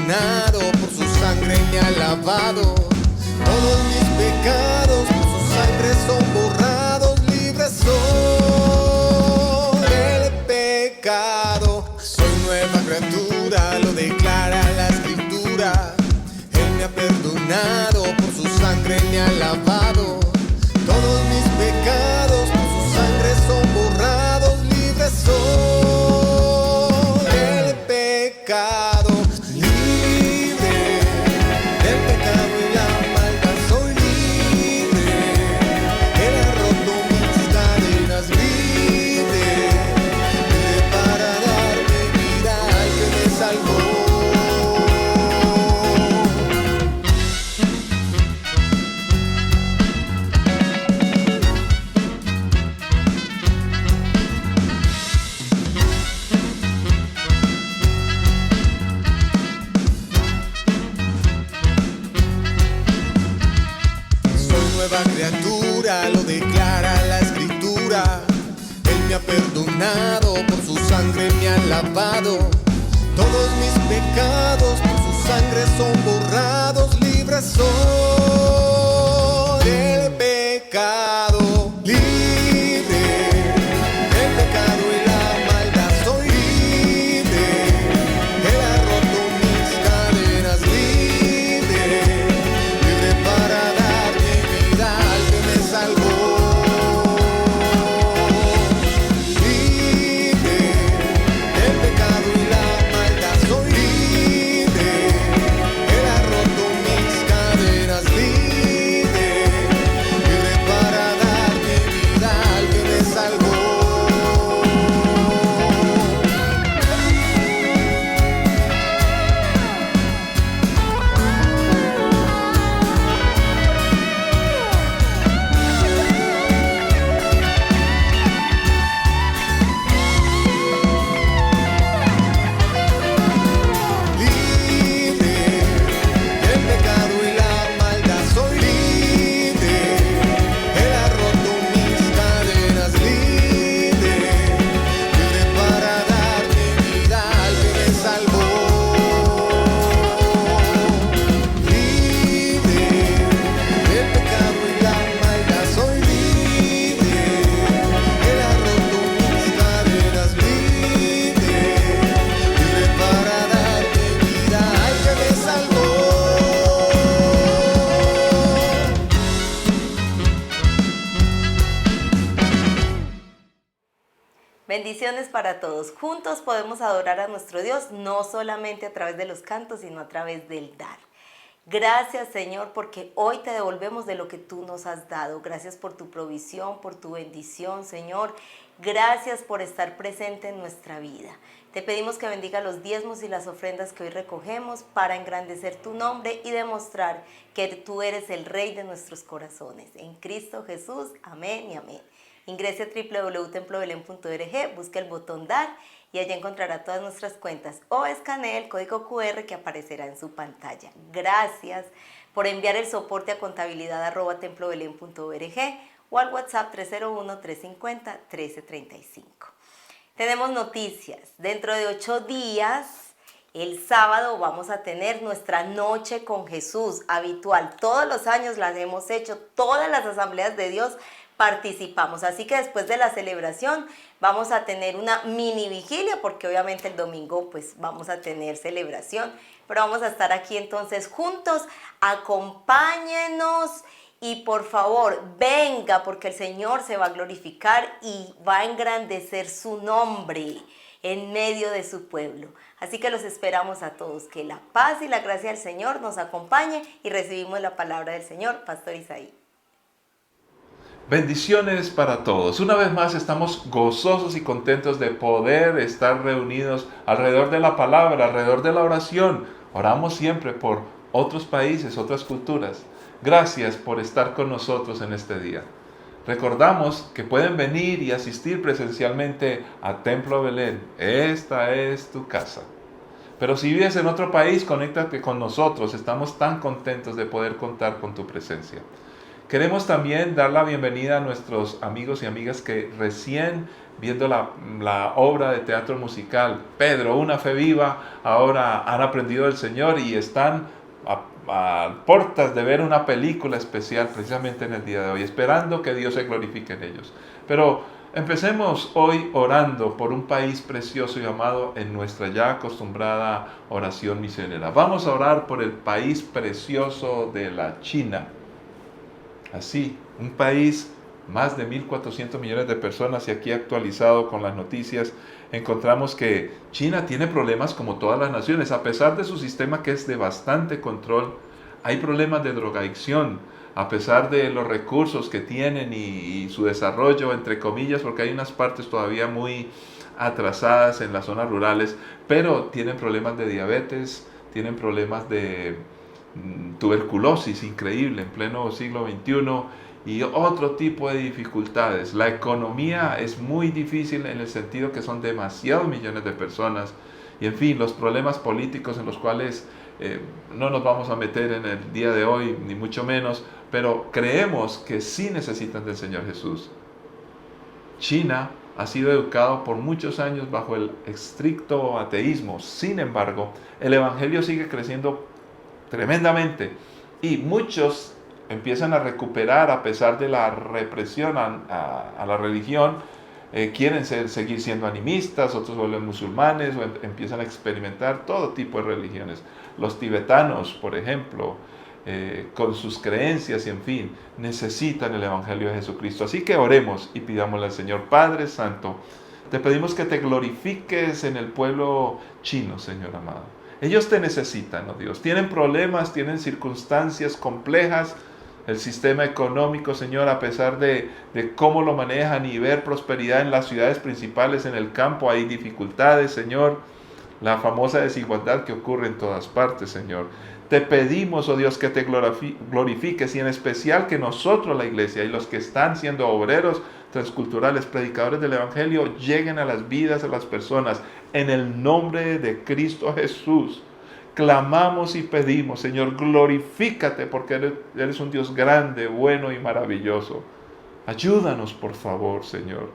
perdonado, por su sangre me ha lavado. Todos mis pecados por su sangre son borrados, libre soy del pecado. Soy nueva criatura, lo declara la escritura. Él me ha perdonado, por su sangre me ha lavado. Todos mis pecados por su sangre son borrados, libre soy del pecado. Libre del pecado y la maldad, soy libre. Él ha roto mis cadenas, libre, libre para darme vida al que me salvó. Nueva criatura, lo declara la escritura. Él me ha perdonado, por su sangre me ha lavado. Todos mis pecados por su sangre son borrados, libre soy del pecado. Libre del pecado y la maldad, soy libre. Él ha roto mis cadenas, libre, libre para darme al que me salvó. Libre del pecado y la maldad, soy libre. Él ha roto mis cadenas, libre, libre para darme vida al que me salvó. Bendiciones para todos. Juntos podemos adorar a nuestro Dios, no solamente a través de los cantos, sino a través del dar. Gracias, Señor, porque hoy te devolvemos de lo que tú nos has dado. Gracias por tu provisión, por tu bendición, Señor. Gracias por estar presente en nuestra vida. Te pedimos que bendiga los diezmos y las ofrendas que hoy recogemos para engrandecer tu nombre y demostrar que tú eres el Rey de nuestros corazones. En Cristo Jesús, amén y amén. Ingrese a www.templobelén.org, busque el botón Dar y allí encontrará todas nuestras cuentas o escanee el código QR que aparecerá en su pantalla. Gracias por enviar el soporte a contabilidad@templobelén.org o al WhatsApp 301-350-1335. Tenemos noticias. Dentro de 8 días, el sábado, vamos a tener nuestra noche con Jesús habitual. Todos los años las hemos hecho, todas las asambleas de Dios participamos, así que después de la celebración vamos a tener una mini vigilia, porque obviamente el domingo pues vamos a tener celebración, pero vamos a estar aquí entonces juntos. Acompáñenos y por favor venga, porque el Señor se va a glorificar y va a engrandecer su nombre en medio de su pueblo. Así que los esperamos a todos, que la paz y la gracia del Señor nos acompañe y recibimos la palabra del Señor. Pastor Isaí. Bendiciones para todos. Una vez más estamos gozosos y contentos de poder estar reunidos alrededor de la palabra, alrededor de la oración. Oramos siempre por otros países, otras culturas. Gracias por estar con nosotros en este día. Recordamos que pueden venir y asistir presencialmente a Templo Belén. Esta es tu casa. Pero si vives en otro país, conéctate con nosotros. Estamos tan contentos de poder contar con tu presencia. Queremos también dar la bienvenida a nuestros amigos y amigas que recién viendo la obra de teatro musical. Pedro, una fe viva, ahora han aprendido del Señor y están a puertas de ver una película especial precisamente en el día de hoy, esperando que Dios se glorifique en ellos. Pero empecemos hoy orando por un país precioso llamado en nuestra ya acostumbrada oración misionera. Vamos a orar por el país precioso de la China. Así, un país, más de 1.400 millones de personas, y aquí actualizado con las noticias, encontramos que China tiene problemas como todas las naciones. A pesar de su sistema que es de bastante control, hay problemas de drogadicción, a pesar de los recursos que tienen y su desarrollo, entre comillas, porque hay unas partes todavía muy atrasadas en las zonas rurales, pero tienen problemas de diabetes, tienen problemas de tuberculosis increíble en pleno siglo XXI y otro tipo de dificultades. La economía es muy difícil en el sentido que son demasiados millones de personas y en fin, los problemas políticos en los cuales no nos vamos a meter en el día de hoy, ni mucho menos, pero creemos que sí necesitan del Señor Jesús. China ha sido educado por muchos años bajo el estricto ateísmo. Sin embargo, el evangelio sigue creciendo tremendamente y muchos empiezan a recuperar a pesar de la represión a la religión. Quieren seguir siendo animistas, otros vuelven musulmanes o empiezan a experimentar todo tipo de religiones. Los tibetanos, por ejemplo, con sus creencias y en fin, necesitan el evangelio de Jesucristo. Así que oremos y pidámosle al Señor. Padre Santo, te pedimos que te glorifiques en el pueblo chino, Señor amado. Ellos te necesitan, oh Dios. Tienen problemas, tienen circunstancias complejas. El sistema económico, Señor, a pesar de cómo lo manejan y ver prosperidad en las ciudades principales, en el campo hay dificultades, Señor. La famosa desigualdad que ocurre en todas partes, Señor. Te pedimos, oh Dios, que te glorifiques y en especial que nosotros, la iglesia, y los que están siendo obreros transculturales, predicadores del evangelio, lleguen a las vidas de las personas en el nombre de Cristo Jesús. Clamamos y pedimos, Señor, glorifícate porque eres un Dios grande, bueno y maravilloso. Ayúdanos, por favor, Señor.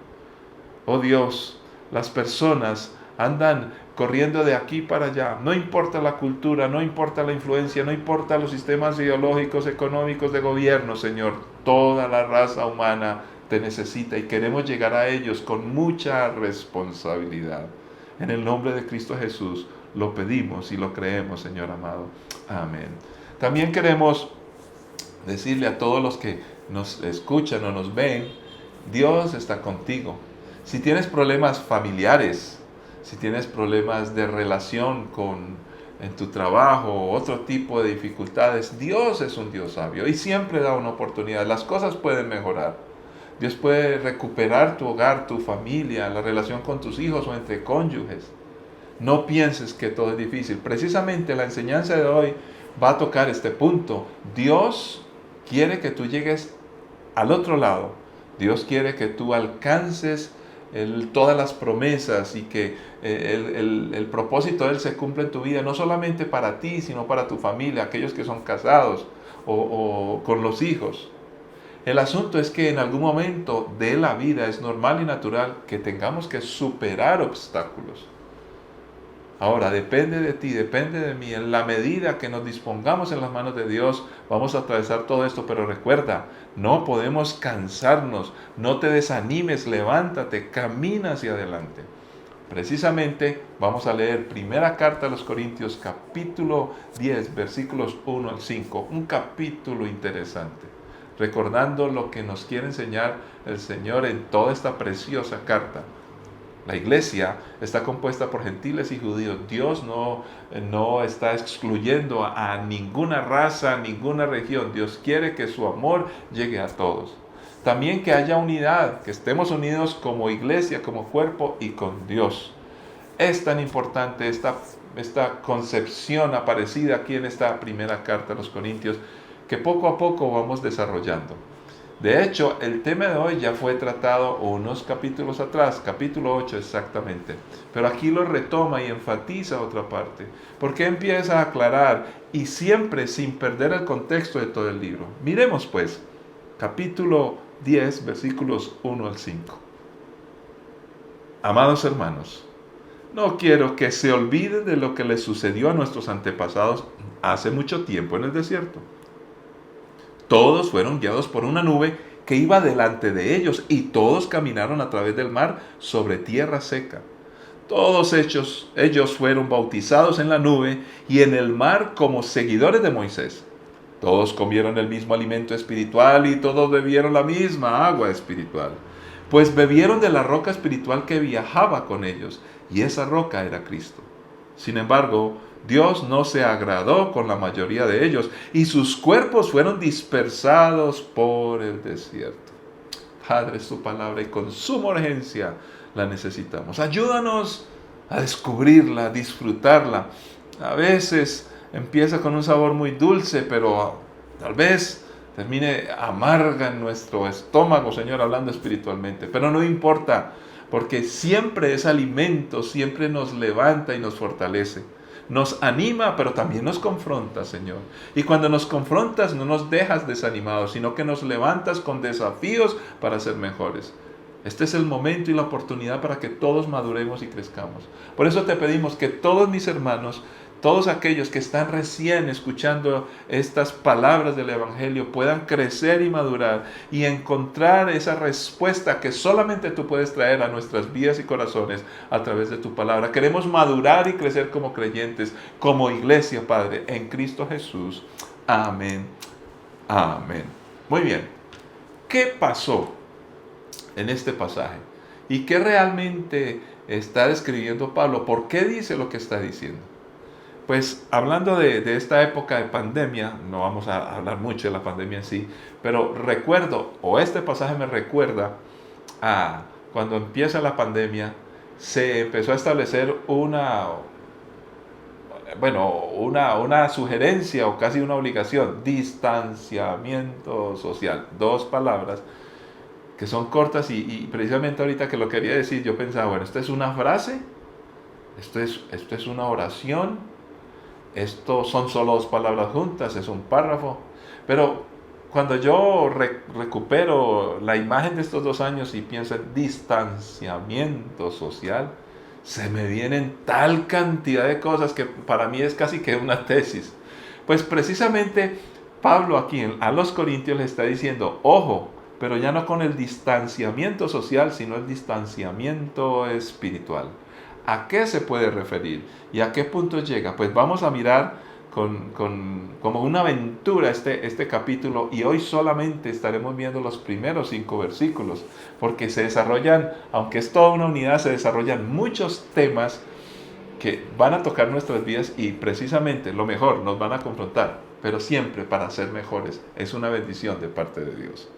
Oh Dios, las personas andan corriendo de aquí para allá. No importa la cultura, no importa la influencia, no importa los sistemas ideológicos, económicos, de gobierno, Señor. Toda la raza humana te necesita y queremos llegar a ellos con mucha responsabilidad. En el nombre de Cristo Jesús lo pedimos y lo creemos, Señor amado. Amén. También queremos decirle a todos los que nos escuchan o nos ven, Dios está contigo. Si tienes problemas familiares, si tienes problemas de relación en tu trabajo o otro tipo de dificultades, Dios es un Dios sabio y siempre da una oportunidad. Las cosas pueden mejorar. Dios puede recuperar tu hogar, tu familia, la relación con tus hijos o entre cónyuges. No pienses que todo es difícil. Precisamente la enseñanza de hoy va a tocar este punto. Dios quiere que tú llegues al otro lado. Dios quiere que tú alcances todas las promesas y que el propósito de Él se cumpla en tu vida, no solamente para ti, sino para tu familia, aquellos que son casados o con los hijos. El asunto es que en algún momento de la vida es normal y natural que tengamos que superar obstáculos. Ahora, depende de ti, depende de mí. En la medida que nos dispongamos en las manos de Dios, vamos a atravesar todo esto. Pero recuerda, no podemos cansarnos. No te desanimes, levántate, camina hacia adelante. Precisamente vamos a leer primera carta a los Corintios, capítulo 10, versículos 1 al 5. Un capítulo interesante, recordando lo que nos quiere enseñar el Señor en toda esta preciosa carta. La iglesia está compuesta por gentiles y judíos. Dios no está excluyendo a ninguna raza, a ninguna región. Dios quiere que su amor llegue a todos. También que haya unidad, que estemos unidos como iglesia, como cuerpo y con Dios. Es tan importante esta concepción aparecida aquí en esta primera carta a los Corintios que poco a poco vamos desarrollando. De hecho, el tema de hoy ya fue tratado unos capítulos atrás, capítulo 8 exactamente. Pero aquí lo retoma y enfatiza otra parte, porque empieza a aclarar y siempre sin perder el contexto de todo el libro. Miremos pues, capítulo 10, versículos 1 al 5. Amados hermanos, no quiero que se olviden de lo que les sucedió a nuestros antepasados hace mucho tiempo en el desierto. Todos fueron guiados por una nube que iba delante de ellos y todos caminaron a través del mar sobre tierra seca. Todos ellos fueron bautizados en la nube y en el mar como seguidores de Moisés. Todos comieron el mismo alimento espiritual y todos bebieron la misma agua espiritual. Pues bebieron de la roca espiritual que viajaba con ellos, y esa roca era Cristo. Sin embargo, Dios no se agradó con la mayoría de ellos, y sus cuerpos fueron dispersados por el desierto. Padre, es tu palabra y con suma urgencia la necesitamos. Ayúdanos a descubrirla, a disfrutarla. A veces empieza con un sabor muy dulce, pero tal vez termine amarga en nuestro estómago, Señor, hablando espiritualmente. Pero no importa, porque siempre es alimento, siempre nos levanta y nos fortalece. Nos anima, pero también nos confronta, Señor. Y cuando nos confrontas, no nos dejas desanimados, sino que nos levantas con desafíos para ser mejores. Este es el momento y la oportunidad para que todos maduremos y crezcamos. Por eso te pedimos que todos mis hermanos, todos aquellos que están recién escuchando estas palabras del Evangelio puedan crecer y madurar y encontrar esa respuesta que solamente tú puedes traer a nuestras vidas y corazones a través de tu palabra. Queremos madurar y crecer como creyentes, como iglesia, Padre, en Cristo Jesús. Amén. Amén. Muy bien. ¿Qué pasó en este pasaje? ¿Y qué realmente está describiendo Pablo? ¿Por qué dice lo que está diciendo? Pues hablando de esta época de pandemia, no vamos a hablar mucho de la pandemia en sí, pero recuerdo, o este pasaje me recuerda a cuando empieza la pandemia, se empezó a establecer una sugerencia o casi una obligación: distanciamiento social. Dos palabras que son cortas y precisamente ahorita que lo quería decir, yo pensaba, bueno, ¿esto es una frase? ¿Esto es una oración? Esto son solo dos palabras juntas, es un párrafo. Pero cuando yo recupero la imagen de estos 2 años y pienso en distanciamiento social, se me vienen tal cantidad de cosas que para mí es casi que una tesis. Pues precisamente Pablo aquí a los Corintios le está diciendo, ojo, pero ya no con el distanciamiento social, sino el distanciamiento espiritual. ¿A qué se puede referir? ¿Y a qué punto llega? Pues vamos a mirar como una aventura este capítulo, y hoy solamente estaremos viendo los primeros 5 versículos, porque se desarrollan, aunque es toda una unidad, se desarrollan muchos temas que van a tocar nuestras vidas y precisamente lo mejor nos van a confrontar, pero siempre para ser mejores. Es una bendición de parte de Dios.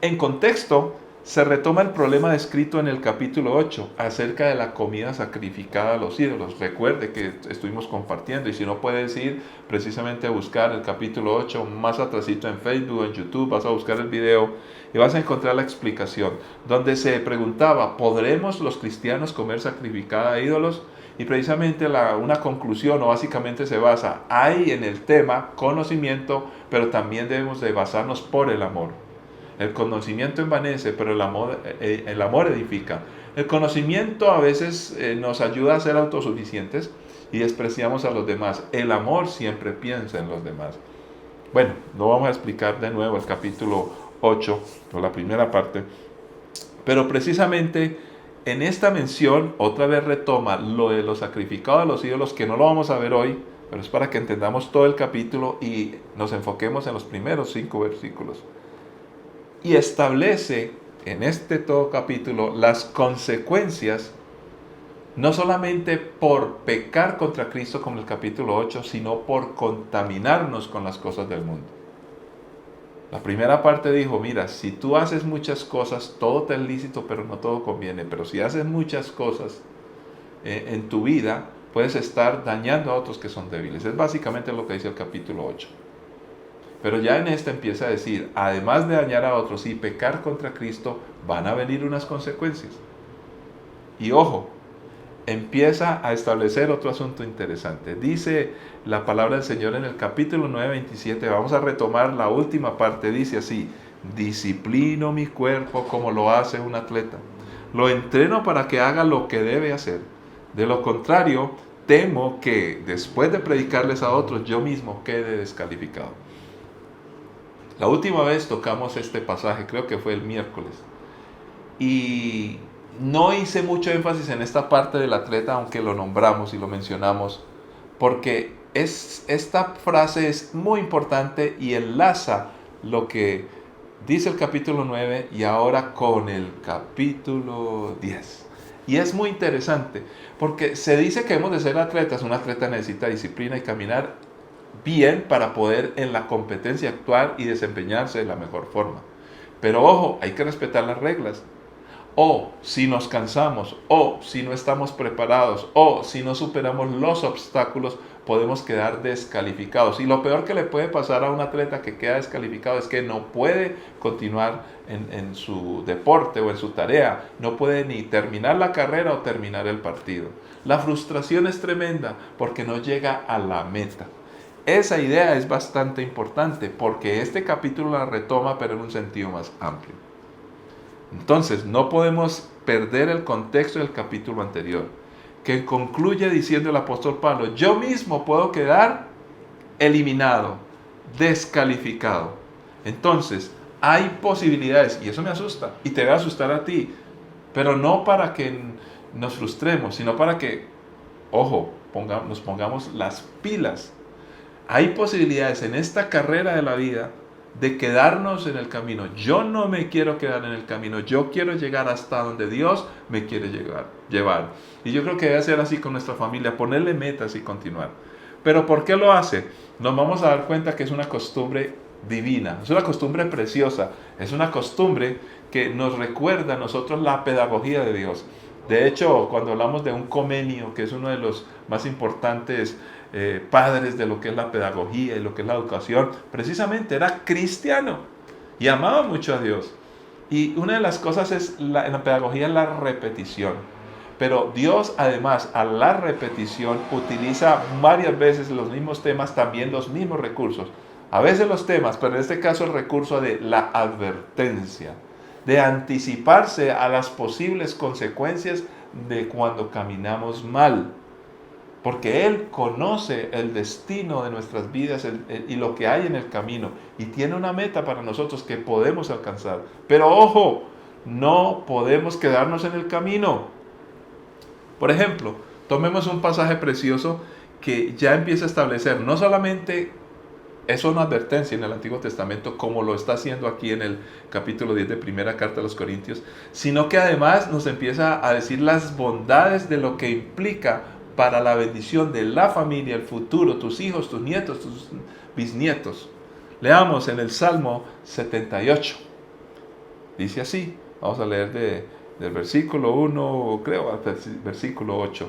En contexto, se retoma el problema descrito en el capítulo 8 acerca de la comida sacrificada a los ídolos. Recuerde que estuvimos compartiendo, y si no puedes ir precisamente a buscar el capítulo 8 más atrasito en Facebook o en YouTube, vas a buscar el video y vas a encontrar la explicación donde se preguntaba, ¿podremos los cristianos comer sacrificada a ídolos? Y precisamente una conclusión, o básicamente se basa, hay en el tema conocimiento, pero también debemos de basarnos por el amor. El conocimiento envanece, pero el amor edifica. El conocimiento a veces nos ayuda a ser autosuficientes y despreciamos a los demás. El amor siempre piensa en los demás. Bueno, no vamos a explicar de nuevo el capítulo 8, o la primera parte, pero precisamente en esta mención otra vez retoma lo de los sacrificados a los ídolos, que no lo vamos a ver hoy, pero es para que entendamos todo el capítulo y nos enfoquemos en los primeros 5 versículos. Y establece en todo capítulo las consecuencias, no solamente por pecar contra Cristo como en el capítulo 8, sino por contaminarnos con las cosas del mundo. La primera parte dijo, mira, si tú haces muchas cosas, todo te es lícito, pero no todo conviene. Pero si haces muchas cosas en tu vida, puedes estar dañando a otros que son débiles. Es básicamente lo que dice el capítulo 8. Pero ya en empieza a decir, además de dañar a otros y pecar contra Cristo, van a venir unas consecuencias. Y ojo, empieza a establecer otro asunto interesante. Dice la palabra del Señor en el capítulo 9:27, vamos a retomar la última parte, dice así, disciplino mi cuerpo como lo hace un atleta. lo entreno para que haga lo que debe hacer. De lo contrario, temo que después de predicarles a otros, yo mismo quede descalificado. La última vez tocamos este pasaje, creo que fue el miércoles, y no hice mucho énfasis en esta parte del atleta, aunque lo nombramos y lo mencionamos, porque esta frase es muy importante y enlaza lo que dice el capítulo 9 y ahora con el capítulo 10. Y es muy interesante, porque se dice que hemos de ser atletas. Un atleta necesita disciplina y caminar bien para poder en la competencia actuar y desempeñarse de la mejor forma. Pero ojo, hay que respetar las reglas. O si nos cansamos, o si no estamos preparados, o si no superamos los obstáculos, podemos quedar descalificados. Y lo peor que le puede pasar a un atleta que queda descalificado es que no puede continuar en su deporte o en su tarea. No puede ni terminar la carrera o terminar el partido. La frustración es tremenda porque no llega a la meta. Esa idea es bastante importante porque este capítulo la retoma, pero en un sentido más amplio. Entonces, no podemos perder el contexto del capítulo anterior, que concluye diciendo el apóstol Pablo: yo mismo puedo quedar eliminado, descalificado. Entonces, hay posibilidades, y eso me asusta, y te va a asustar a ti, pero no para que nos frustremos, sino para que, ojo, nos pongamos las pilas. Hay posibilidades en esta carrera de la vida de quedarnos en el camino. Yo no me quiero quedar en el camino, yo quiero llegar hasta donde Dios me quiere llevar. Y yo creo que debe ser así con nuestra familia, ponerle metas y continuar. Pero ¿por qué lo hace? Nos vamos a dar cuenta que es una costumbre divina, es una costumbre preciosa, es una costumbre que nos recuerda a nosotros la pedagogía de Dios. De hecho, cuando hablamos de un Comenio, que es uno de los más importantes padres de lo que es la pedagogía y lo que es la educación, precisamente era cristiano y amaba mucho a Dios. Y una de las cosas en la pedagogía es la repetición. Pero Dios, además, a la repetición utiliza varias veces los mismos temas, también los mismos recursos. A veces los temas, pero en este caso el recurso de la advertencia, de anticiparse a las posibles consecuencias de cuando caminamos mal. Porque Él conoce el destino de nuestras vidas y lo que hay en el camino. Y tiene una meta para nosotros que podemos alcanzar. Pero ojo, no podemos quedarnos en el camino. Por ejemplo, tomemos un pasaje precioso que ya empieza a establecer, no solamente es una advertencia en el Antiguo Testamento, como lo está haciendo aquí en el capítulo 10 de Primera Carta a los Corintios, sino que además nos empieza a decir las bondades de lo que implica para la bendición de la familia, el futuro, tus hijos, tus nietos, tus bisnietos. Leamos en el Salmo 78. Dice así, vamos a leer del versículo 1, creo, al versículo 8.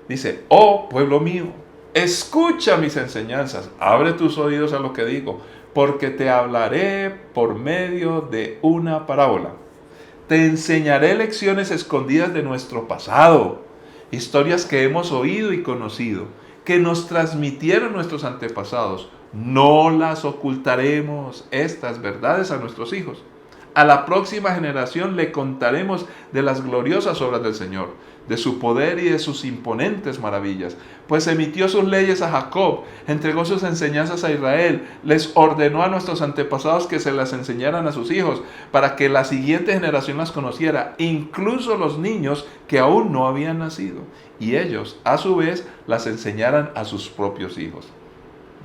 Dice: oh pueblo mío, escucha mis enseñanzas, abre tus oídos a lo que digo, porque te hablaré por medio de una parábola. Te enseñaré lecciones escondidas de nuestro pasado, historias que hemos oído y conocido, que nos transmitieron nuestros antepasados. No las ocultaremos, estas verdades, a nuestros hijos. A la próxima generación le contaremos de las gloriosas obras del Señor, de su poder y de sus imponentes maravillas. Pues emitió sus leyes a Jacob, entregó sus enseñanzas a Israel, les ordenó a nuestros antepasados que se las enseñaran a sus hijos, para que la siguiente generación las conociera, incluso los niños que aún no habían nacido, y ellos, a su vez, las enseñaran a sus propios hijos.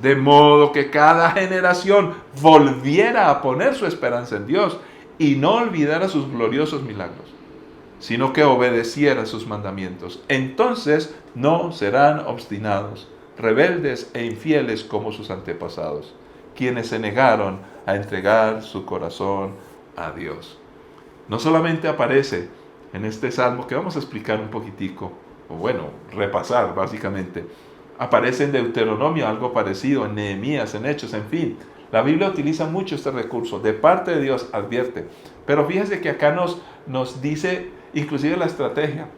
De modo que cada generación volviera a poner su esperanza en Dios y no olvidara sus gloriosos milagros, sino que obedeciera sus mandamientos. Entonces no serán obstinados, rebeldes e infieles como sus antepasados, quienes se negaron a entregar su corazón a Dios. No solamente aparece en este salmo, que vamos a explicar un poquitico, o bueno, repasar básicamente. Aparece en Deuteronomio algo parecido, en Nehemías, en Hechos, en fin. La Biblia utiliza mucho este recurso, de parte de Dios advierte. Pero fíjese que acá nos dice inclusive la estrategia.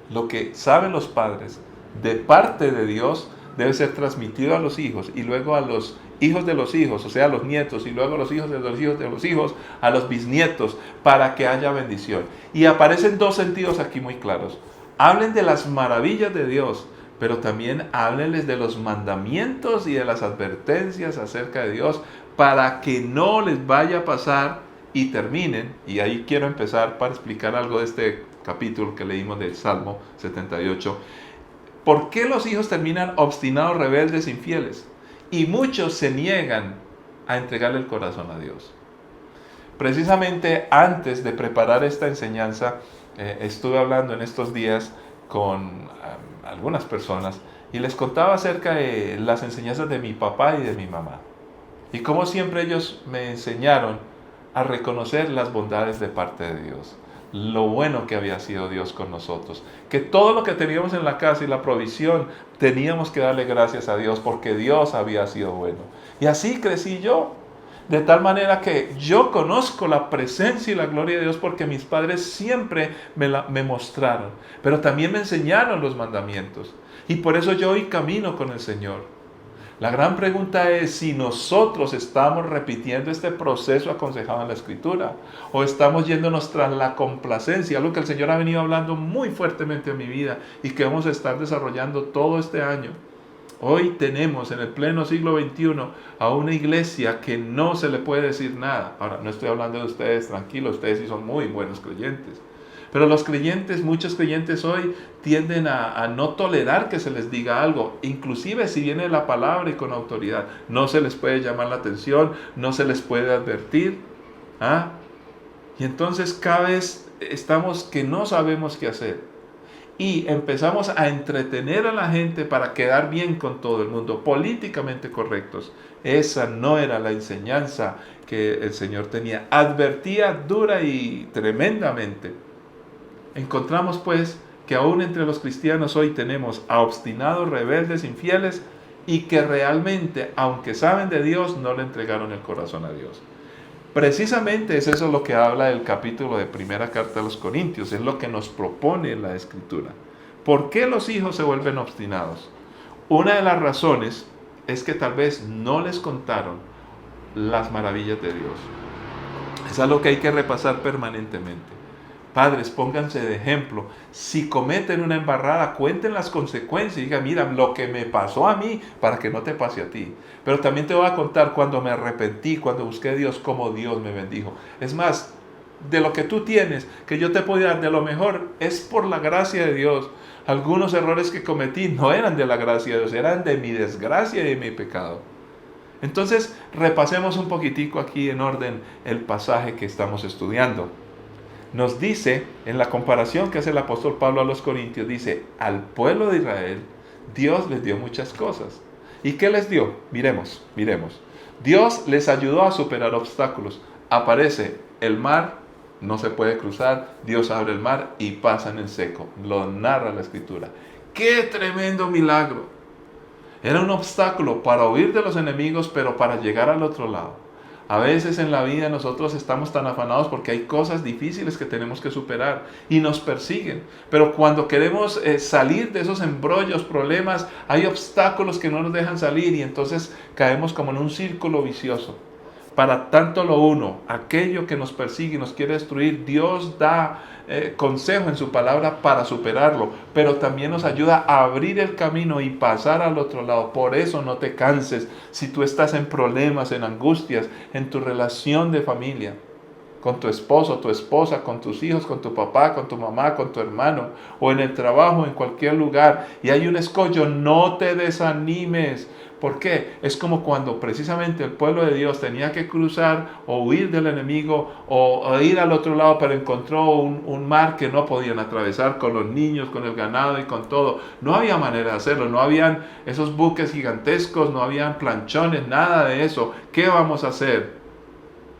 Lo que saben los padres de parte de Dios debe ser transmitido a los hijos y luego a los hijos de los hijos, o sea, a los nietos, y luego a los hijos de los hijos de los hijos, a los bisnietos, para que haya bendición. Y aparecen dos sentidos aquí muy claros. Hablen de las maravillas de Dios, pero también háblenles de los mandamientos y de las advertencias acerca de Dios, para que no les vaya a pasar y terminen. Y ahí quiero empezar para explicar algo de este capítulo que leímos del Salmo 78. ¿Por qué los hijos terminan obstinados, rebeldes, infieles? Y muchos se niegan a entregarle el corazón a Dios. Precisamente antes de preparar esta enseñanza, estuve hablando en estos días con algunas personas y les contaba acerca de las enseñanzas de mi papá y de mi mamá. Y cómo siempre ellos me enseñaron a reconocer las bondades de parte de Dios. Lo bueno que había sido Dios con nosotros. Que todo lo que teníamos en la casa y la provisión, teníamos que darle gracias a Dios porque Dios había sido bueno. Y así crecí yo. De tal manera que yo conozco la presencia y la gloria de Dios porque mis padres siempre me mostraron. Pero también me enseñaron los mandamientos. Y por eso yo hoy camino con el Señor. La gran pregunta es si nosotros estamos repitiendo este proceso aconsejado en la Escritura o estamos yéndonos tras la complacencia, algo que el Señor ha venido hablando muy fuertemente en mi vida y que vamos a estar desarrollando todo este año. Hoy tenemos en el pleno siglo XXI a una iglesia que no se le puede decir nada. Ahora, no estoy hablando de ustedes, tranquilos, ustedes sí son muy buenos creyentes. Pero los creyentes, muchos creyentes hoy tienden a no tolerar que se les diga algo, inclusive si viene la palabra y con autoridad. No se les puede llamar la atención, no se les puede advertir. Y entonces cada vez estamos que no sabemos qué hacer. Y empezamos a entretener a la gente para quedar bien con todo el mundo, políticamente correctos. Esa no era la enseñanza que el Señor tenía. Advertía dura y tremendamente. Encontramos pues que aún entre los cristianos hoy tenemos a obstinados, rebeldes, infieles y que realmente, aunque saben de Dios, no le entregaron el corazón a Dios. Precisamente es eso lo que habla el capítulo de primera carta a los Corintios, es lo que nos propone la Escritura. ¿Por qué los hijos se vuelven obstinados? Una de las razones es que tal vez no les contaron las maravillas de Dios. Es algo que hay que repasar permanentemente. Padres, pónganse de ejemplo. Si cometen una embarrada, cuenten las consecuencias y digan, mira, lo que me pasó a mí para que no te pase a ti. Pero también te voy a contar cuando me arrepentí, cuando busqué a Dios, cómo Dios me bendijo. Es más, de lo que tú tienes, que yo te puedo dar de lo mejor, es por la gracia de Dios. Algunos errores que cometí no eran de la gracia de Dios, eran de mi desgracia y de mi pecado. Entonces, repasemos un poquitico aquí en orden el pasaje que estamos estudiando. Nos dice, en la comparación que hace el apóstol Pablo a los Corintios, dice, al pueblo de Israel, Dios les dio muchas cosas. ¿Y qué les dio? Miremos. Dios les ayudó a superar obstáculos. Aparece el mar, no se puede cruzar, Dios abre el mar y pasan en seco. Lo narra la Escritura. ¡Qué tremendo milagro! Era un obstáculo para huir de los enemigos, pero para llegar al otro lado. A veces en la vida nosotros estamos tan afanados porque hay cosas difíciles que tenemos que superar y nos persiguen. Pero cuando queremos salir de esos embrollos, problemas, hay obstáculos que no nos dejan salir y entonces caemos como en un círculo vicioso. Para tanto lo uno, aquello que nos persigue y nos quiere destruir, Dios da consejo en su palabra para superarlo, pero también nos ayuda a abrir el camino y pasar al otro lado. Por eso no te canses si tú estás en problemas, en angustias, en tu relación de familia, con tu esposo, tu esposa, con tus hijos, con tu papá, con tu mamá, con tu hermano, o en el trabajo, en cualquier lugar, y hay un escollo, no te desanimes. ¿Por qué? Es como cuando precisamente el pueblo de Dios tenía que cruzar o huir del enemigo o ir al otro lado, pero encontró un mar que no podían atravesar con los niños, con el ganado y con todo. No había manera de hacerlo, no habían esos buques gigantescos, no habían planchones, nada de eso. ¿Qué vamos a hacer?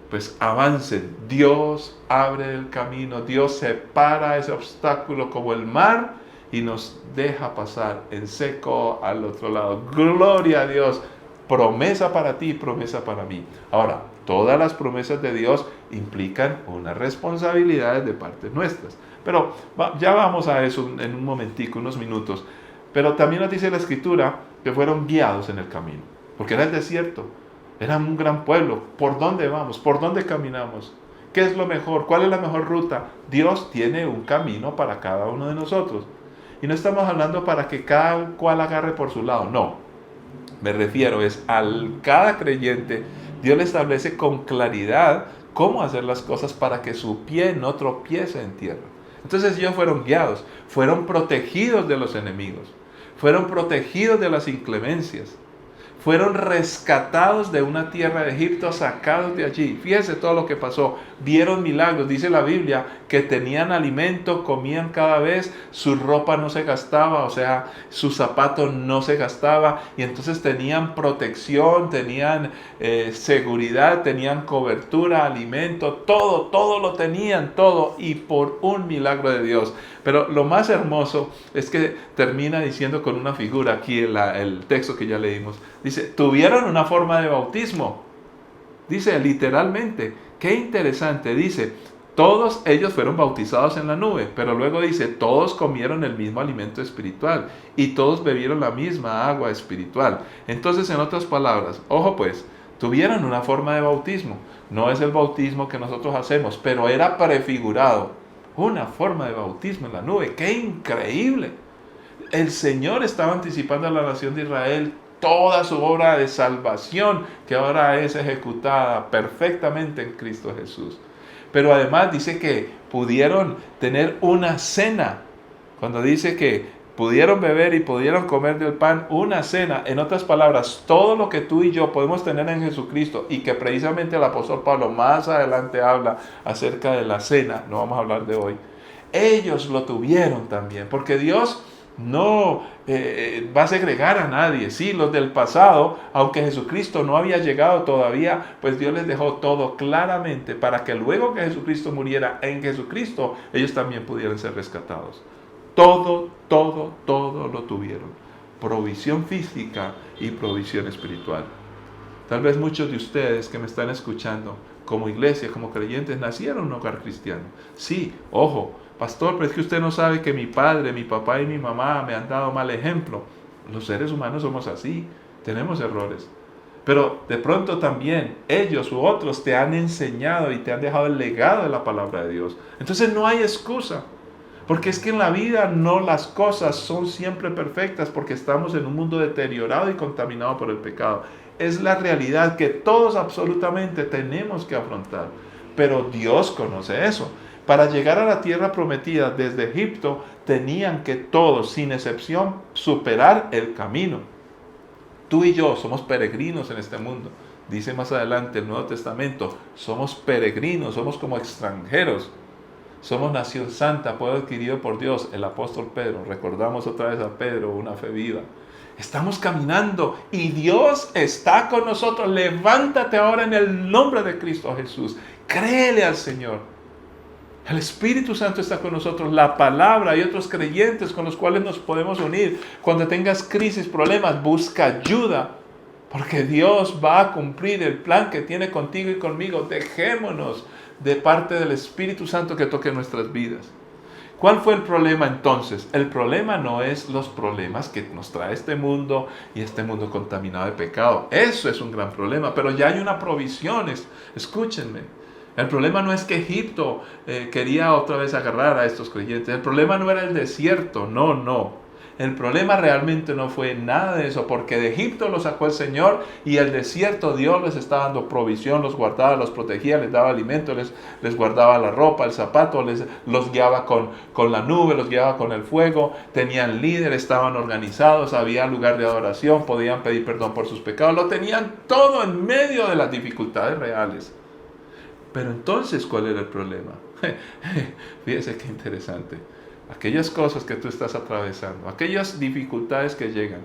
Pues avancen. Dios abre el camino, Dios separa ese obstáculo como el mar y nos deja pasar en seco al otro lado. Gloria a Dios. Promesa para ti, promesa para mí. Ahora, todas las promesas de Dios implican unas responsabilidades de parte nuestras. Pero ya vamos a eso en un momentico, unos minutos. Pero también nos dice la Escritura que fueron guiados en el camino, porque era el desierto, era un gran pueblo. ¿Por dónde vamos? ¿Por dónde caminamos? ¿Qué es lo mejor? ¿Cuál es la mejor ruta? Dios tiene un camino para cada uno de nosotros. Y no estamos hablando para que cada cual agarre por su lado, no. Me refiero cada creyente, Dios le establece con claridad cómo hacer las cosas para que su pie no tropiece en tierra. Entonces ellos fueron guiados, fueron protegidos de los enemigos, fueron protegidos de las inclemencias, fueron rescatados de una tierra de Egipto, sacados de allí. Fíjense todo lo que pasó. Vieron milagros. Dice la Biblia que tenían alimento, comían cada vez, su ropa no se gastaba, o sea, su zapato no se gastaba. Y entonces tenían protección, tenían seguridad, tenían cobertura, alimento, todo lo tenían, todo. Y por un milagro de Dios. Pero lo más hermoso es que termina diciendo con una figura aquí en el texto que ya leímos. Dice, tuvieron una forma de bautismo. Dice literalmente, qué interesante. Dice, todos ellos fueron bautizados en la nube. Pero luego dice, todos comieron el mismo alimento espiritual. Y todos bebieron la misma agua espiritual. Entonces, en otras palabras, ojo pues, tuvieron una forma de bautismo. No es el bautismo que nosotros hacemos, pero era prefigurado. Una forma de bautismo en la nube. ¡Qué increíble! El Señor estaba anticipando a la nación de Israel toda su obra de salvación que ahora es ejecutada perfectamente en Cristo Jesús. Pero además dice que pudieron tener una cena. Cuando dice que pudieron beber y pudieron comer del pan, una cena. En otras palabras, todo lo que tú y yo podemos tener en Jesucristo, y que precisamente el apóstol Pablo más adelante habla acerca de la cena, no vamos a hablar de hoy, ellos lo tuvieron también, porque Dios no va a segregar a nadie. Sí, los del pasado, aunque Jesucristo no había llegado todavía, pues Dios les dejó todo claramente para que luego que Jesucristo muriera en Jesucristo, ellos también pudieran ser rescatados. Todo lo tuvieron. Provisión física y provisión espiritual. Tal vez muchos de ustedes que me están escuchando, como iglesia, como creyentes, nacieron en un hogar cristiano. Sí, ojo, pastor, pero es que usted no sabe que mi padre, mi papá y mi mamá me han dado mal ejemplo. Los seres humanos somos así, tenemos errores. Pero de pronto también ellos u otros te han enseñado y te han dejado el legado de la palabra de Dios. Entonces no hay excusa. Porque es que en la vida no las cosas son siempre perfectas, porque estamos en un mundo deteriorado y contaminado por el pecado. Es la realidad que todos absolutamente tenemos que afrontar. Pero Dios conoce eso. Para llegar a la tierra prometida desde Egipto, tenían que todos, sin excepción, superar el camino. Tú y yo somos peregrinos en este mundo. Dice más adelante el Nuevo Testamento, somos peregrinos, somos como extranjeros. Somos nación santa, pueblo adquirido por Dios. El apóstol Pedro, recordamos otra vez a Pedro, una fe viva. Estamos caminando y Dios está con nosotros. Levántate ahora en el nombre de Cristo Jesús. Créele al Señor. El Espíritu Santo está con nosotros. La palabra y otros creyentes con los cuales nos podemos unir. Cuando tengas crisis, problemas, busca ayuda. Porque Dios va a cumplir el plan que tiene contigo y conmigo. Dejémonos de parte del Espíritu Santo que toque nuestras vidas. ¿Cuál fue el problema entonces? El problema no es los problemas que nos trae este mundo y este mundo contaminado de pecado. Eso es un gran problema, pero ya hay una provisión. Escúchenme. El problema no es que Egipto quería otra vez agarrar a estos creyentes. El problema no era el desierto, no. El problema realmente no fue nada de eso, porque de Egipto los sacó el Señor y el desierto Dios les estaba dando provisión, los guardaba, los protegía, les daba alimento, les guardaba la ropa, el zapato, los guiaba con la nube, los guiaba con el fuego, tenían líder, estaban organizados, había lugar de adoración, podían pedir perdón por sus pecados, lo tenían todo en medio de las dificultades reales. Pero entonces, ¿cuál era el problema? Fíjese qué interesante. Aquellas cosas que tú estás atravesando, aquellas dificultades que llegan,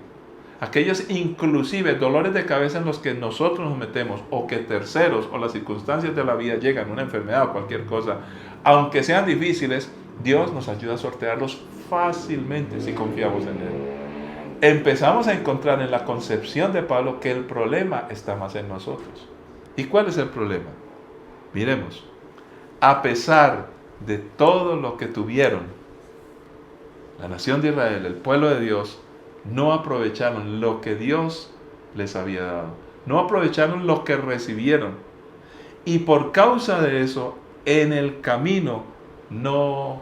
aquellos inclusive dolores de cabeza en los que nosotros nos metemos, o que terceros o las circunstancias de la vida llegan, una enfermedad o cualquier cosa, aunque sean difíciles, Dios nos ayuda a sortearlos fácilmente si confiamos en Él. Empezamos a encontrar en la concepción de Pablo que el problema está más en nosotros. ¿Y cuál es el problema? Miremos, a pesar de todo lo que tuvieron, la nación de Israel, el pueblo de Dios, no aprovecharon lo que Dios les había dado. No aprovecharon lo que recibieron. Y por causa de eso, en el camino no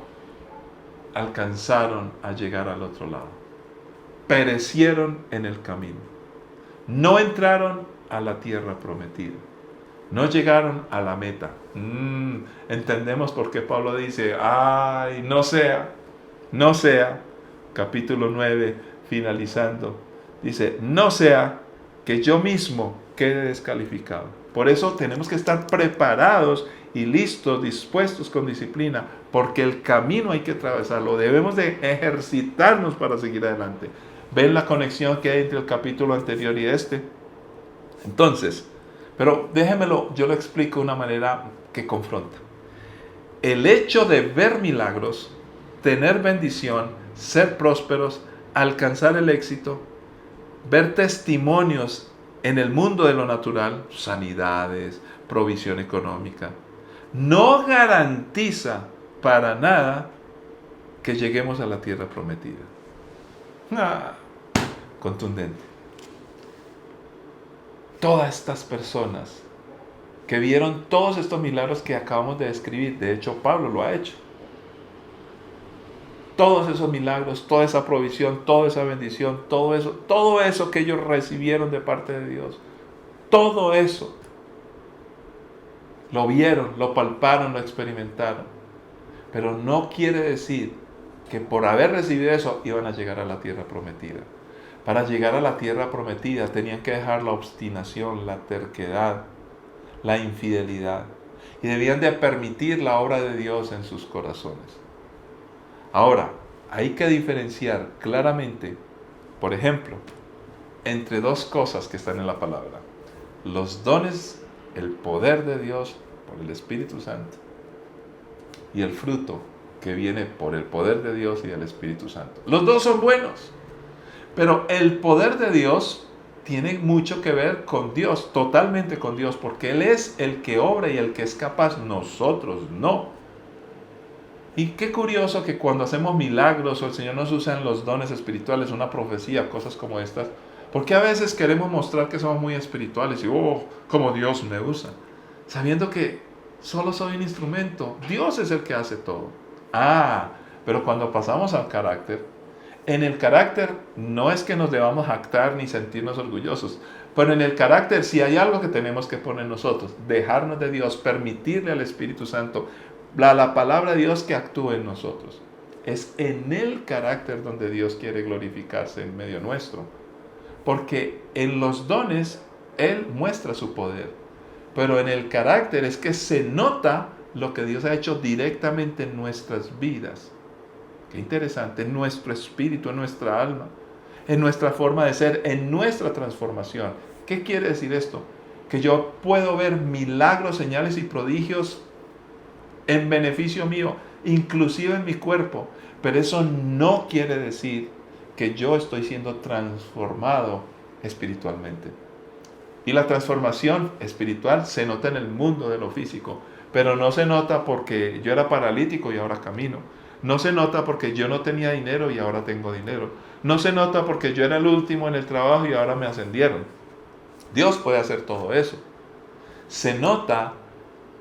alcanzaron a llegar al otro lado. Perecieron en el camino. No entraron a la tierra prometida. No llegaron a la meta. Entendemos por qué Pablo dice, ay, no sea, capítulo 9, finalizando, dice, no sea que yo mismo quede descalificado. Por eso tenemos que estar preparados y listos, dispuestos con disciplina, porque el camino hay que atravesarlo, debemos de ejercitarnos para seguir adelante. ¿Ven la conexión que hay entre el capítulo anterior y este? Entonces, pero déjenmelo, yo lo explico de una manera que confronta. El hecho de ver milagros, tener bendición, ser prósperos, alcanzar el éxito, ver testimonios en el mundo de lo natural, sanidades, provisión económica, no garantiza para nada que lleguemos a la tierra prometida. Contundente. Todas estas personas que vieron todos estos milagros que acabamos de describir, de hecho Pablo lo ha hecho. Todos esos milagros, toda esa provisión, toda esa bendición, todo eso que ellos recibieron de parte de Dios, todo eso lo vieron, lo palparon, lo experimentaron. Pero no quiere decir que por haber recibido eso iban a llegar a la tierra prometida. Para llegar a la tierra prometida tenían que dejar la obstinación, la terquedad, la infidelidad, y debían de permitir la obra de Dios en sus corazones. Ahora, hay que diferenciar claramente, por ejemplo, entre dos cosas que están en la palabra: los dones, el poder de Dios por el Espíritu Santo, y el fruto que viene por el poder de Dios y del Espíritu Santo. Los dos son buenos, pero el poder de Dios tiene mucho que ver con Dios, totalmente con Dios, porque Él es el que obra y el que es capaz, nosotros no. Y qué curioso que cuando hacemos milagros o el Señor nos usa en los dones espirituales, una profecía, cosas como estas, porque a veces queremos mostrar que somos muy espirituales y como Dios me usa, sabiendo que solo soy un instrumento, Dios es el que hace todo. Pero cuando pasamos al carácter, en el carácter no es que nos debamos jactar ni sentirnos orgullosos, pero en el carácter sí hay algo que tenemos que poner nosotros, dejarnos de Dios, permitirle al Espíritu Santo, la palabra de Dios que actúe en nosotros. Es en el carácter donde Dios quiere glorificarse en medio nuestro, porque en los dones Él muestra su poder, pero en el carácter es que se nota lo que Dios ha hecho directamente en nuestras vidas. Qué interesante, en nuestro espíritu, en nuestra alma, en nuestra forma de ser, en nuestra transformación. ¿Qué quiere decir esto? Que yo puedo ver milagros, señales y prodigios en beneficio mío, inclusive en mi cuerpo, pero eso no quiere decir que yo estoy siendo transformado espiritualmente. Y la transformación espiritual se nota en el mundo de lo físico, pero no se nota porque yo era paralítico y ahora camino. No se nota porque yo no tenía dinero y ahora tengo dinero. No se nota porque yo era el último en el trabajo y ahora me ascendieron. Dios puede hacer todo eso. Se nota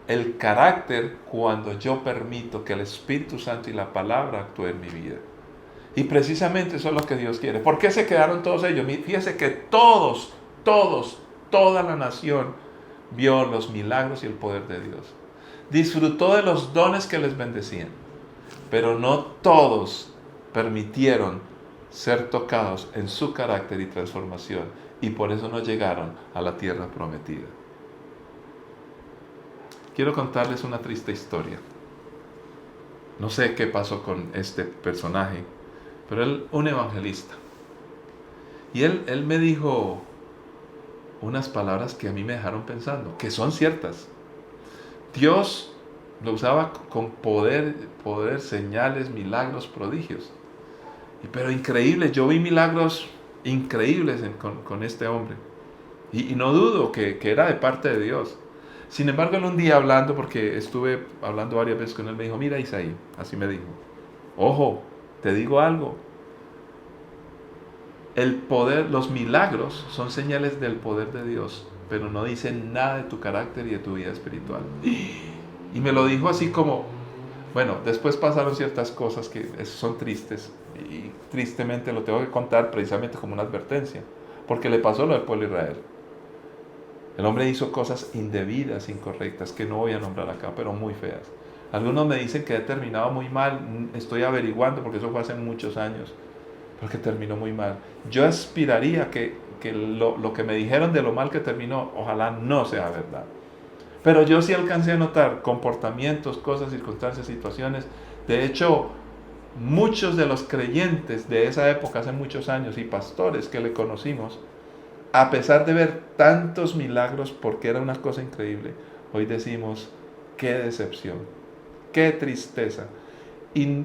el carácter cuando yo permito que el Espíritu Santo y la palabra actúen en mi vida. Y precisamente eso es lo que Dios quiere. ¿Por qué se quedaron todos ellos? Fíjense que toda la nación vio los milagros y el poder de Dios. Disfrutó de los dones que les bendecían. Pero no todos permitieron ser tocados en su carácter y transformación, y por eso no llegaron a la tierra prometida. Quiero contarles una triste historia. No sé qué pasó con este personaje, pero él, un evangelista. Y él me dijo unas palabras que a mí me dejaron pensando, que son ciertas. Dios lo usaba con poder, señales, milagros, prodigios. Pero increíble, yo vi milagros increíbles con este hombre. Y no dudo que era de parte de Dios. Sin embargo, él un día hablando, porque estuve hablando varias veces con él, me dijo: mira, Isaí, así me dijo, ojo, te digo algo. El poder, los milagros son señales del poder de Dios, pero no dicen nada de tu carácter y de tu vida espiritual. Y me lo dijo así como, bueno, después pasaron ciertas cosas que son tristes, y tristemente lo tengo que contar precisamente como una advertencia, porque le pasó lo del pueblo de Israel. El hombre hizo cosas indebidas, incorrectas, que no voy a nombrar acá, pero muy feas. Algunos me dicen que he terminado muy mal, estoy averiguando porque eso fue hace muchos años, pero que terminó muy mal. Yo aspiraría que lo que me dijeron de lo mal que terminó, ojalá no sea verdad. Pero yo sí alcancé a notar comportamientos, cosas, circunstancias, situaciones. De hecho, muchos de los creyentes de esa época, hace muchos años, y pastores que le conocimos, a pesar de ver tantos milagros, porque era una cosa increíble, hoy decimos, qué decepción, qué tristeza. Y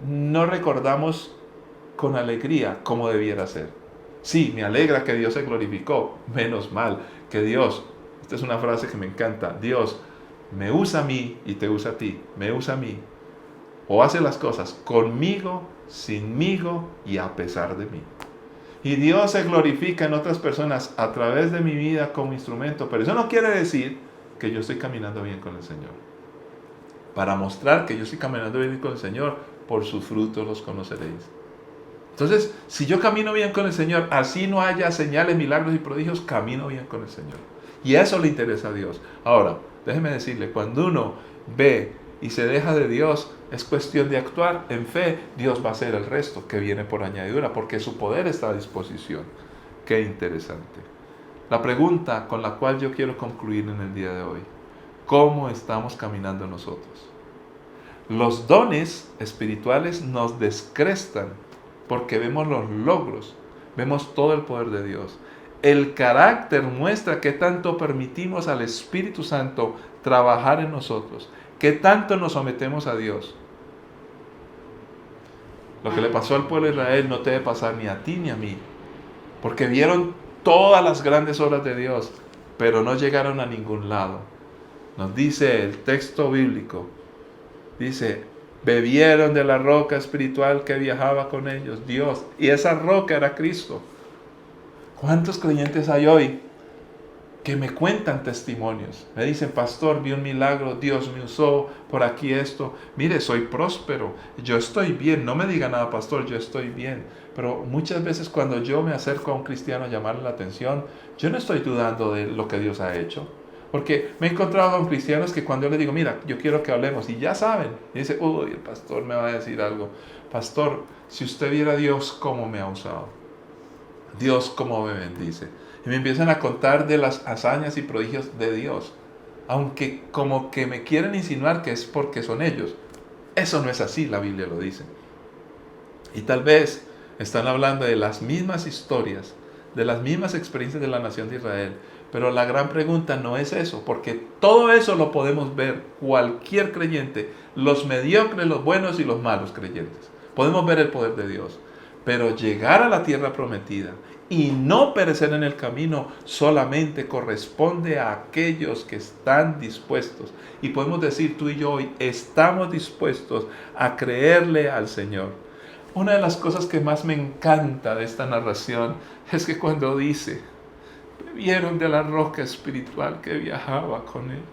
no recordamos con alegría como debiera ser. Sí, me alegra que Dios se glorificó, menos mal que Dios, esta es una frase que me encanta, Dios me usa a mí y te usa a ti, me usa a mí, o hace las cosas conmigo, sinmigo y a pesar de mí. Y Dios se glorifica en otras personas a través de mi vida como instrumento, pero eso no quiere decir que yo estoy caminando bien con el Señor. Para mostrar que yo estoy caminando bien con el Señor, por sus frutos los conoceréis. Entonces, si yo camino bien con el Señor, así no haya señales, milagros y prodigios, camino bien con el Señor. Y eso le interesa a Dios. Ahora, déjeme decirle, cuando uno ve y se deja de Dios, es cuestión de actuar en fe. Dios va a hacer el resto que viene por añadidura, porque su poder está a disposición. Qué interesante. La pregunta con la cual yo quiero concluir en el día de hoy: ¿cómo estamos caminando nosotros? Los dones espirituales nos descrestan porque vemos los logros, vemos todo el poder de Dios. El carácter muestra qué tanto permitimos al Espíritu Santo trabajar en nosotros, qué tanto nos sometemos a Dios. Lo que le pasó al pueblo de Israel no te debe pasar ni a ti ni a mí, porque vieron todas las grandes obras de Dios, pero no llegaron a ningún lado. Nos dice el texto bíblico, dice, bebieron de la roca espiritual que viajaba con ellos, Dios, y esa roca era Cristo. ¿Cuántos creyentes hay hoy que me cuentan testimonios? Me dicen, pastor, vi un milagro, Dios me usó por aquí esto. Mire, soy próspero, yo estoy bien. No me diga nada, pastor, yo estoy bien. Pero muchas veces cuando yo me acerco a un cristiano a llamarle la atención, yo no estoy dudando de lo que Dios ha hecho. Porque me he encontrado con cristianos que cuando yo les digo, mira, yo quiero que hablemos, y ya saben, y dice, uy, el pastor me va a decir algo. Pastor, si usted viera a Dios cómo me ha usado, Dios cómo me bendice. Y me empiezan a contar de las hazañas y prodigios de Dios, aunque como que me quieren insinuar que es porque son ellos. Eso no es así, la Biblia lo dice. Y tal vez están hablando de las mismas historias, de las mismas experiencias de la nación de Israel. Pero la gran pregunta no es eso, porque todo eso lo podemos ver cualquier creyente, los mediocres, los buenos y los malos creyentes. Podemos ver el poder de Dios. Pero llegar a la tierra prometida y no perecer en el camino solamente corresponde a aquellos que están dispuestos. Y podemos decir, tú y yo hoy estamos dispuestos a creerle al Señor. Una de las cosas que más me encanta de esta narración es que cuando dice, bebieron de la roca espiritual que viajaba con ellos.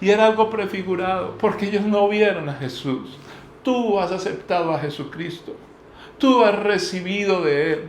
Y era algo prefigurado, porque ellos no vieron a Jesús. Tú has aceptado a Jesucristo. Tú has recibido de Él.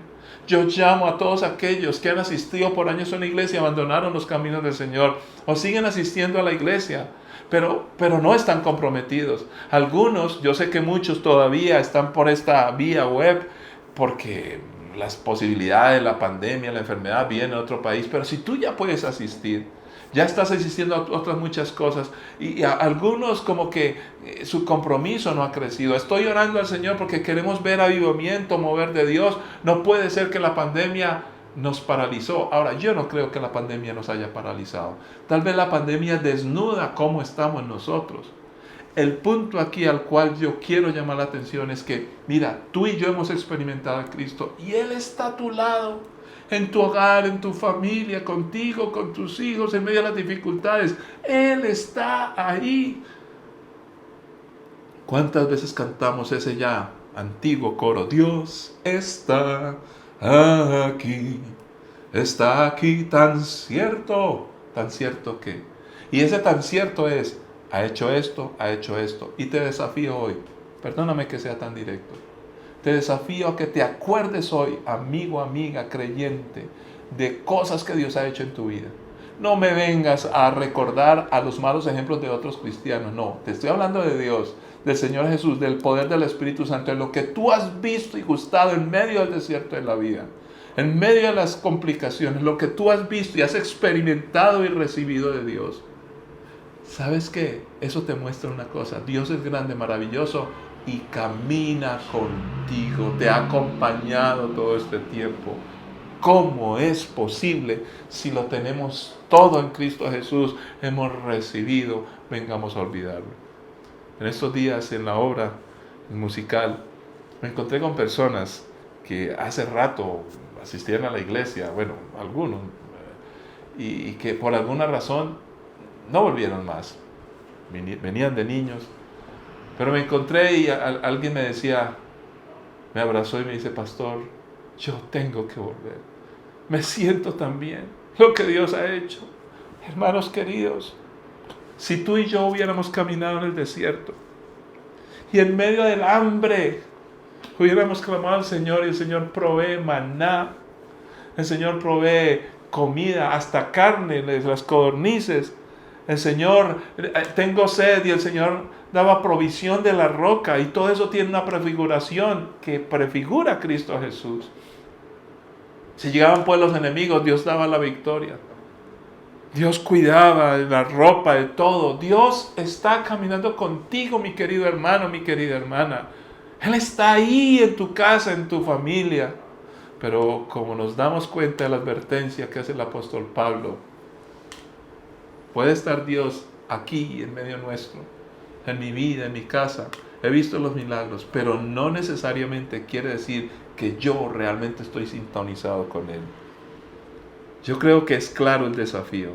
Yo llamo a todos aquellos que han asistido por años a una iglesia y abandonaron los caminos del Señor, o siguen asistiendo a la iglesia, pero no están comprometidos. Algunos, yo sé que muchos todavía están por esta vía web, porque las posibilidades, la pandemia, la enfermedad vienen a otro país, pero si tú ya puedes asistir, ya estás asistiendo a otras muchas cosas, y a algunos como que su compromiso no ha crecido. Estoy orando al Señor porque queremos ver avivamiento, mover de Dios. No puede ser que la pandemia nos paralizó. Ahora, yo no creo que la pandemia nos haya paralizado. Tal vez la pandemia desnuda cómo estamos nosotros. El punto aquí al cual yo quiero llamar la atención es que, mira, tú y yo hemos experimentado a Cristo y Él está a tu lado. En tu hogar, en tu familia, contigo, con tus hijos, en medio de las dificultades. Él está ahí. ¿Cuántas veces cantamos ese ya antiguo coro? Dios está aquí, está aquí, tan cierto que. Y ese tan cierto es, ha hecho esto. Y te desafío hoy, perdóname que sea tan directo, te desafío a que te acuerdes hoy, amigo, amiga, creyente, de cosas que Dios ha hecho en tu vida. No me vengas a recordar a los malos ejemplos de otros cristianos, no, te estoy hablando de Dios, del Señor Jesús, del poder del Espíritu Santo, en lo que tú has visto y gustado en medio del desierto de la vida, en medio de las complicaciones, lo que tú has visto y has experimentado y recibido de Dios. ¿Sabes qué? Eso te muestra una cosa, Dios es grande, maravilloso y camina contigo, te ha acompañado todo este tiempo. ¿Cómo es posible si lo tenemos todo en Cristo Jesús, hemos recibido, vengamos a olvidarlo? En estos días en la obra musical me encontré con personas que hace rato asistían a la iglesia, bueno, algunos, y que por alguna razón no volvieron más, venían de niños, pero me encontré y alguien me decía, me abrazó y me dice, pastor, yo tengo que volver. Me siento tan bien, lo que Dios ha hecho. Hermanos queridos, si tú y yo hubiéramos caminado en el desierto y en medio del hambre hubiéramos clamado al Señor y el Señor provee maná, el Señor provee comida, hasta carne, las codornices, el Señor, tengo sed y el Señor daba provisión de la roca y todo eso tiene una prefiguración que prefigura a Cristo Jesús. Si llegaban pues los enemigos, Dios daba la victoria. Dios cuidaba de la ropa, de todo. Dios está caminando contigo, mi querido hermano, mi querida hermana. Él está ahí en tu casa, en tu familia. Pero como nos damos cuenta de la advertencia que hace el apóstol Pablo, puede estar Dios aquí en medio nuestro, en mi vida, en mi casa. He visto los milagros, pero no necesariamente quiere decir que yo realmente estoy sintonizado con Él. Yo creo que es claro el desafío.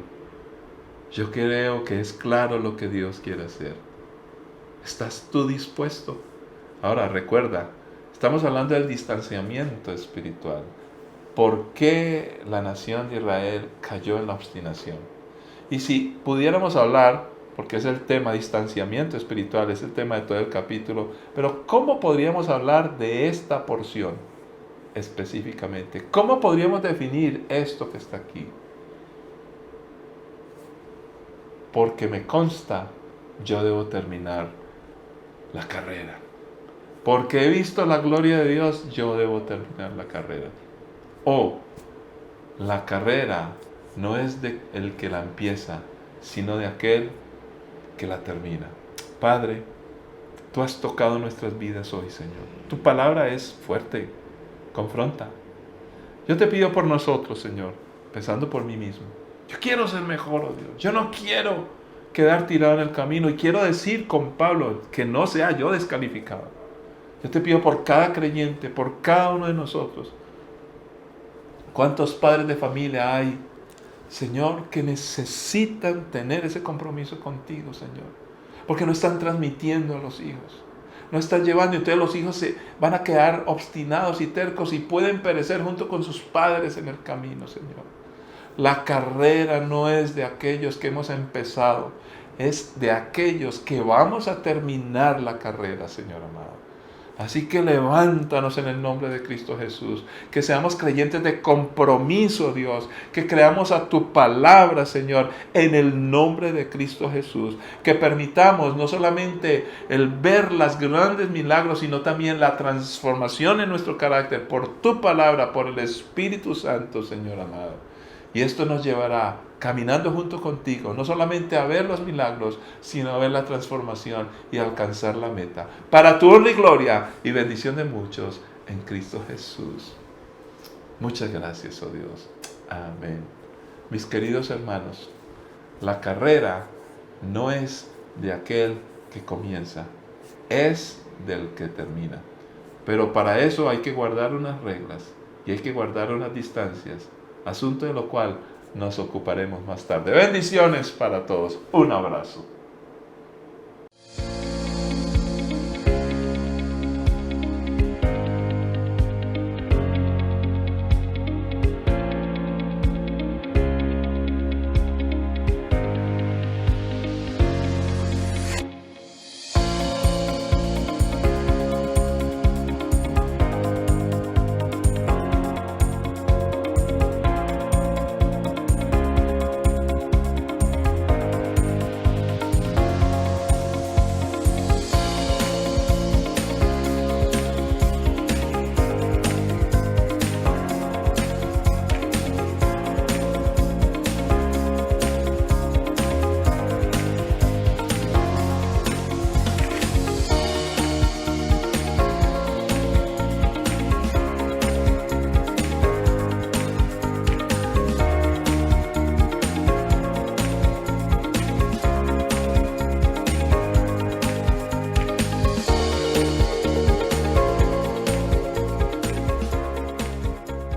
Yo creo que es claro lo que Dios quiere hacer. ¿Estás tú dispuesto? Ahora recuerda, estamos hablando del distanciamiento espiritual. ¿Por qué la nación de Israel cayó en la obstinación? Y si pudiéramos hablar, porque es el tema distanciamiento espiritual, es el tema de todo el capítulo, pero ¿cómo podríamos hablar de esta porción específicamente? ¿Cómo podríamos definir esto que está aquí? Porque me consta, yo debo terminar la carrera. Porque he visto la gloria de Dios, yo debo terminar la carrera. La carrera no es de el que la empieza, sino de aquel que la termina. Padre, tú has tocado nuestras vidas hoy, Señor. Tu palabra es fuerte, confronta. Yo te pido por nosotros, Señor, empezando por mí mismo. Yo quiero ser mejor, oh Dios. Yo no quiero quedar tirado en el camino. Y quiero decir con Pablo que no sea yo descalificado. Yo te pido por cada creyente, por cada uno de nosotros. ¿Cuántos padres de familia hay, Señor, que necesitan tener ese compromiso contigo, Señor? Porque no están transmitiendo a los hijos. No están llevando, y entonces los hijos se van a quedar obstinados y tercos y pueden perecer junto con sus padres en el camino, Señor. La carrera no es de aquellos que hemos empezado, es de aquellos que vamos a terminar la carrera, Señor amado. Así que levántanos en el nombre de Cristo Jesús, que seamos creyentes de compromiso, Dios, que creamos a tu palabra, Señor, en el nombre de Cristo Jesús, que permitamos no solamente el ver los grandes milagros, sino también la transformación en nuestro carácter por tu palabra, por el Espíritu Santo, Señor amado. Y esto nos llevará caminando junto contigo, no solamente a ver los milagros, sino a ver la transformación y alcanzar la meta. Para tu honra y gloria y bendición de muchos en Cristo Jesús. Muchas gracias, oh Dios. Amén. Mis queridos hermanos, la carrera no es de aquel que comienza, es del que termina. Pero para eso hay que guardar unas reglas y hay que guardar unas distancias. Asunto de lo cual nos ocuparemos más tarde. Bendiciones para todos. Un abrazo.